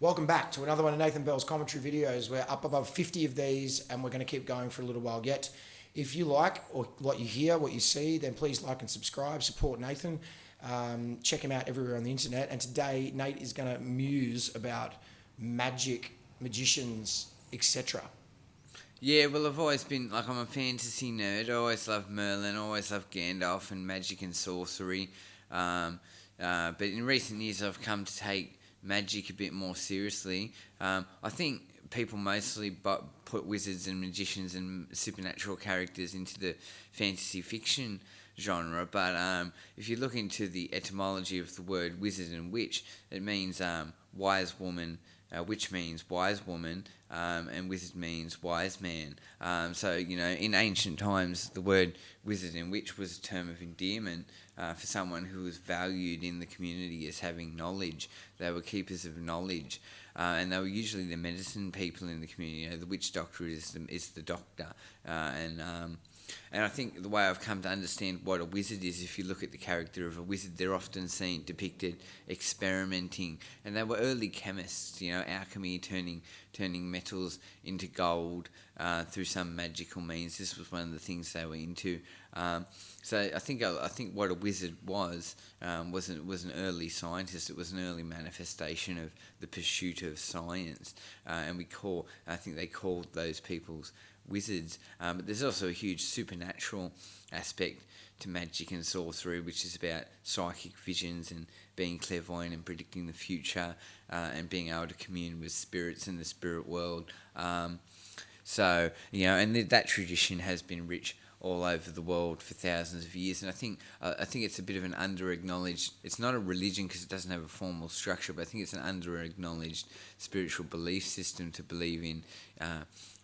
Welcome back to another one of Nathan Bell's commentary videos. We're up above 50 of these and we're going to keep going for a little while yet. If you like or what you hear, what you see, then please like and subscribe, support Nathan. Check him out everywhere on the internet. And today, Nate is going to muse about magic, magicians, etc. Yeah, well, I've always been, I'm a fantasy nerd. I always loved Merlin, I always loved Gandalf and magic and sorcery. But in recent years, I've come to take magic a bit more seriously. I think people mostly put wizards and magicians and supernatural characters into the fantasy fiction genre, but if you look into the etymology of the word wizard and witch, it means wise woman, witch means wise woman, and wizard means wise man. So, in ancient times, the word wizard and witch was a term of endearment for someone who was valued in the community as having knowledge. They were keepers of knowledge. And they were usually the medicine people in the community. The witch doctor is the doctor. And I think the way I've come to understand what a wizard is, if you look at the character of a wizard, they're often seen depicted experimenting. And they were early chemists, alchemy, turning metals into gold through some magical means. This was one of the things they were into. So I think what a wizard was an early scientist. It was an early manifestation of the pursuit of science, and I think they called those people's wizards. But there's also a huge supernatural aspect to magic and sorcery, which is about psychic visions and being clairvoyant and predicting the future, and being able to commune with spirits in the spirit world. And that tradition has been rich all over the world for thousands of years, and I think it's a bit of an under-acknowledged. It's not a religion because it doesn't have a formal structure, but I think it's an under-acknowledged spiritual belief system to believe in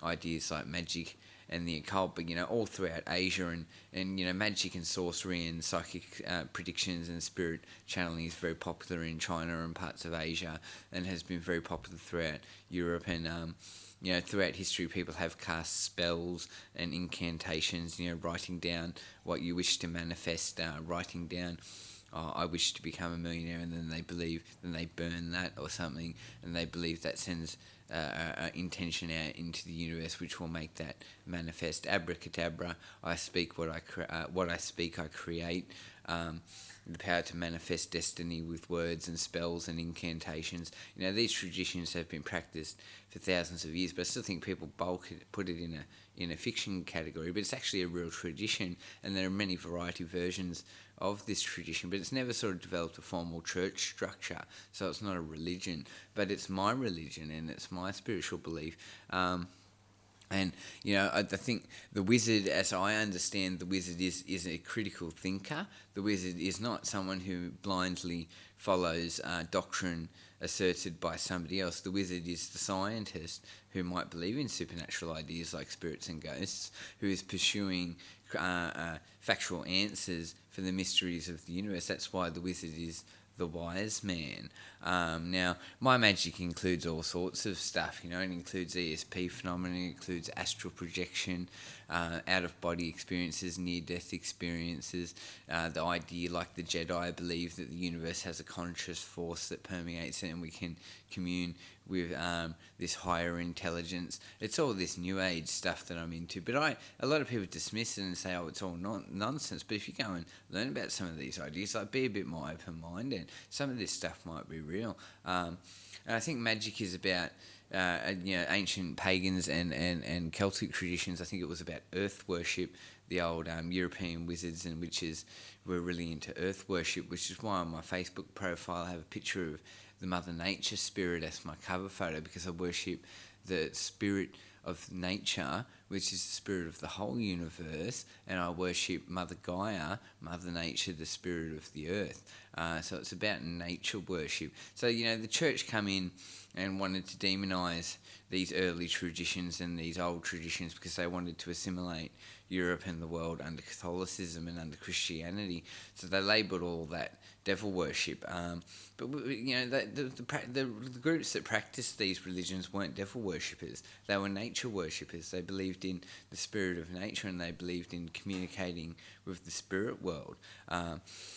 ideas like magic and the occult. But all throughout Asia and magic and sorcery and psychic predictions and spirit channeling is very popular in China and parts of Asia, and has been very popular throughout Europe and. Throughout history, people have cast spells and incantations, writing down what you wish to manifest, writing down, I wish to become a millionaire, and then they burn that or something, and they believe that sends intention out into the universe, which will make that manifest. Abracadabra, I speak what I speak, I create. The power to manifest destiny with words and spells and incantations. These traditions have been practiced for thousands of years, but I still think people put it in a fiction category. But it's actually a real tradition, and there are many variety versions of this tradition. But it's never sort of developed a formal church structure, so it's not a religion. But it's my religion, and it's my spiritual belief. And, I think the wizard, as I understand, the wizard is a critical thinker. The wizard is not someone who blindly follows doctrine asserted by somebody else. The wizard is the scientist who might believe in supernatural ideas like spirits and ghosts, who is pursuing factual answers for the mysteries of the universe. That's why the wizard is the wise man. Now, my magic includes all sorts of stuff. It includes ESP phenomena, it includes astral projection, out-of-body experiences, near-death experiences, the idea, like the Jedi, believe that the universe has a conscious force that permeates it, and we can commune with this higher intelligence. It's all this new age stuff that I'm into, but a lot of people dismiss it and say, oh, it's all nonsense. But if you go and learn about some of these ideas, be a bit more open-minded. Some of this stuff might be real. And I think magic is about ancient pagans and Celtic traditions. I think it was about earth worship. The old European wizards and witches were really into earth worship, which is why on my Facebook profile I have a picture of the Mother Nature spirit as my cover photo, because I worship the spirit of nature, which is the spirit of the whole universe, and I worship Mother Gaia, Mother Nature, the spirit of the earth. So it's about nature worship. So, the church come in and wanted to demonise these early traditions and these old traditions because they wanted to assimilate Europe and the world under Catholicism and under Christianity. So they labelled all that devil worship. But the groups that practiced these religions weren't devil worshippers. They were nature worshippers. They believed in the spirit of nature, and they believed in communicating with the spirit world.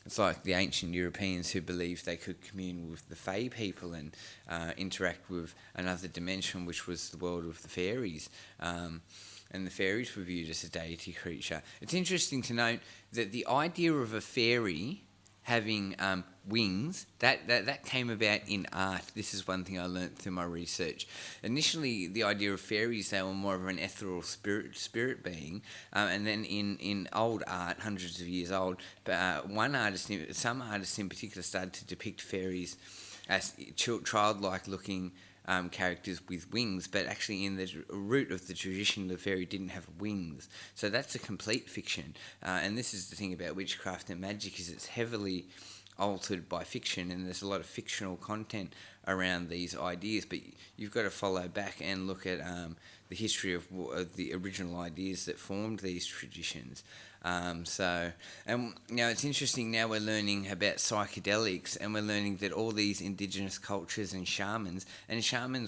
It's like the ancient Europeans who believed they could commune with the Fae people and interact interact with another dimension, which was the world of the fairies. And the fairies were viewed as a deity creature. It's interesting to note that the idea of a fairy having wings, that came about in art. This is one thing I learnt through my research. Initially, the idea of fairies, they were more of an ethereal spirit being, and then in old art, hundreds of years old, some artists in particular started to depict fairies as childlike looking characters with wings, but actually in the root of the tradition, the fairy didn't have wings. So that's a complete fiction. And this is the thing about witchcraft and magic, is it's heavily altered by fiction, and there's a lot of fictional content around these ideas, but you've got to follow back and look at the history of the original ideas that formed these traditions. It's interesting now we're learning about psychedelics, and we're learning that all these indigenous cultures and shamans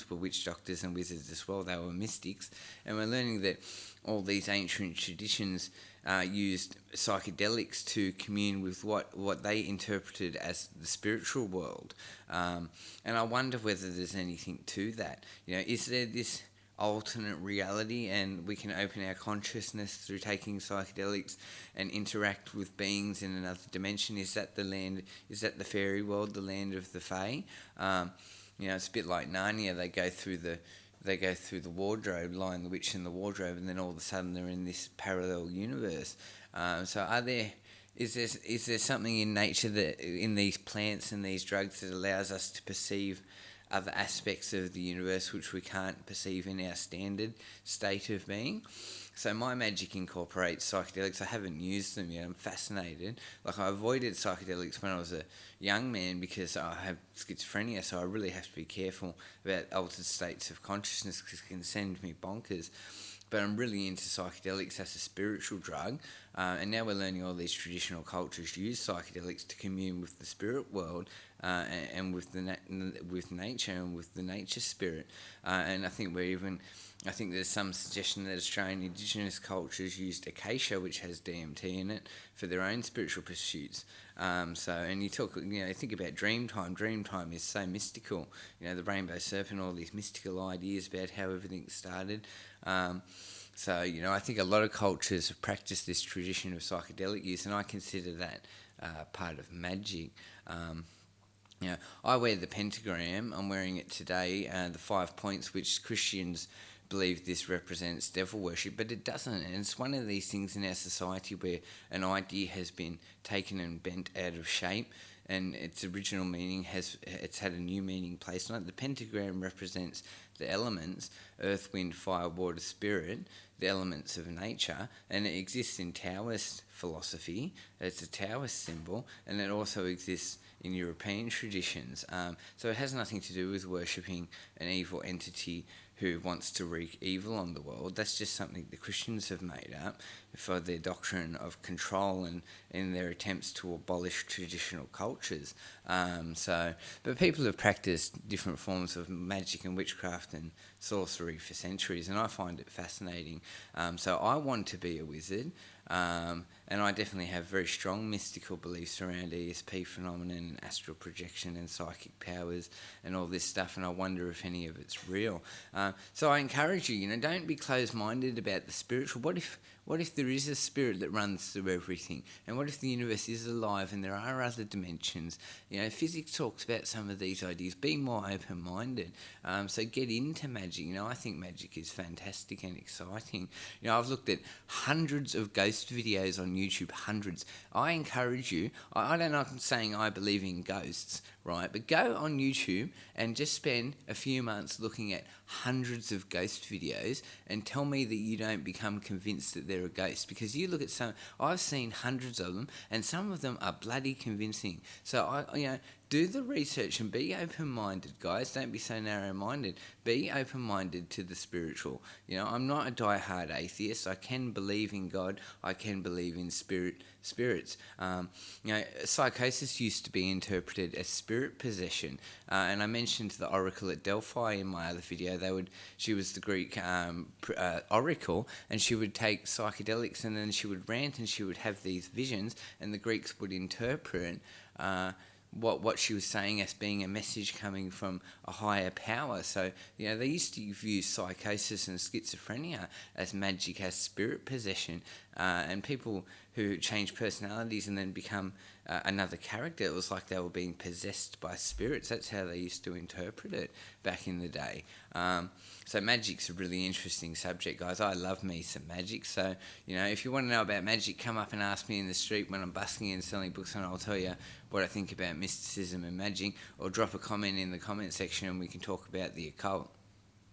were witch doctors and wizards as well, they were mystics, and we're learning that all these ancient traditions used psychedelics to commune with what they interpreted as the spiritual world. And I wonder whether there's anything to that. Is there this alternate reality, and we can open our consciousness through taking psychedelics and interact with beings in another dimension? Is that the land? Is that the fairy world, the land of the Fae? It's a bit like Narnia. They go through the wardrobe, Lion the Witch in the wardrobe, and then all of a sudden they're in this parallel universe. Is there something in nature, that in these plants and these drugs, that allows us to perceive other aspects of the universe which we can't perceive in our standard state of being? So my magic incorporates psychedelics. I haven't used them yet. I'm fascinated. I avoided psychedelics when I was a young man because I have schizophrenia, so I really have to be careful about altered states of consciousness because it can send me bonkers. But I'm really into psychedelics as a spiritual drug, and now we're learning all these traditional cultures use psychedelics to commune with the spirit world and with nature and with the nature spirit. And I think there's some suggestion that Australian Indigenous cultures used acacia, which has DMT in it, for their own spiritual pursuits. And you think about Dreamtime. Dreamtime is so mystical. The rainbow serpent, all these mystical ideas about how everything started. I think a lot of cultures have practiced this tradition of psychedelic use, and I consider that part of magic. I wear the pentagram. I'm wearing it today, the 5 points, which Christians believe this represents devil worship, but it doesn't. And it's one of these things in our society where an idea has been taken and bent out of shape, and its original meaning it's had a new meaning placed on it. The pentagram represents the elements: earth, wind, fire, water, spirit, the elements of nature, and it exists in Taoist philosophy. It's a Taoist symbol, and it also exists in European traditions. So it has nothing to do with worshipping an evil entity who wants to wreak evil on the world. That's just something the Christians have made up for their doctrine of control and in their attempts to abolish traditional cultures. But people have practiced different forms of magic and witchcraft and sorcery for centuries, and I find it fascinating. So I want to be a wizard, and I definitely have very strong mystical beliefs around ESP phenomenon and astral projection and psychic powers and all this stuff, and I wonder if any of it's real. So I encourage you, don't be closed-minded about the spiritual. What if there is a spirit that runs through everything? And what if the universe is alive and there are other dimensions? Physics talks about some of these ideas. Be more open-minded. So get into magic. I think magic is fantastic and exciting. I've looked at hundreds of ghost videos on YouTube, hundreds. I encourage you, I don't know if I'm saying I believe in ghosts, right? But go on YouTube and just spend a few months looking at hundreds of ghost videos and tell me that you don't become convinced that they're a ghost, because you look at some, I've seen hundreds of them and some of them are bloody convincing. So do the research and be open-minded, guys. Don't be so narrow-minded. Be open-minded to the spiritual. I'm not a die-hard atheist. I can believe in God. I can believe in spirits. Psychosis used to be interpreted as spirit possession. And I mentioned the oracle at Delphi in my other video. She was the Greek oracle, and she would take psychedelics and then she would rant and she would have these visions, and the Greeks would interpret what she was saying as being a message coming from a higher power. So, they used to view psychosis and schizophrenia as magic, as spirit possession, and people who change personalities and then become another character, it was like they were being possessed by spirits. That's how they used to interpret it back in the day. So magic's a really interesting subject, guys. I love me some magic. So, if you want to know about magic, come up and ask me in the street when I'm busking and selling books, and I'll tell you what I think about mysticism and magic, or drop a comment in the comment section and we can talk about the occult.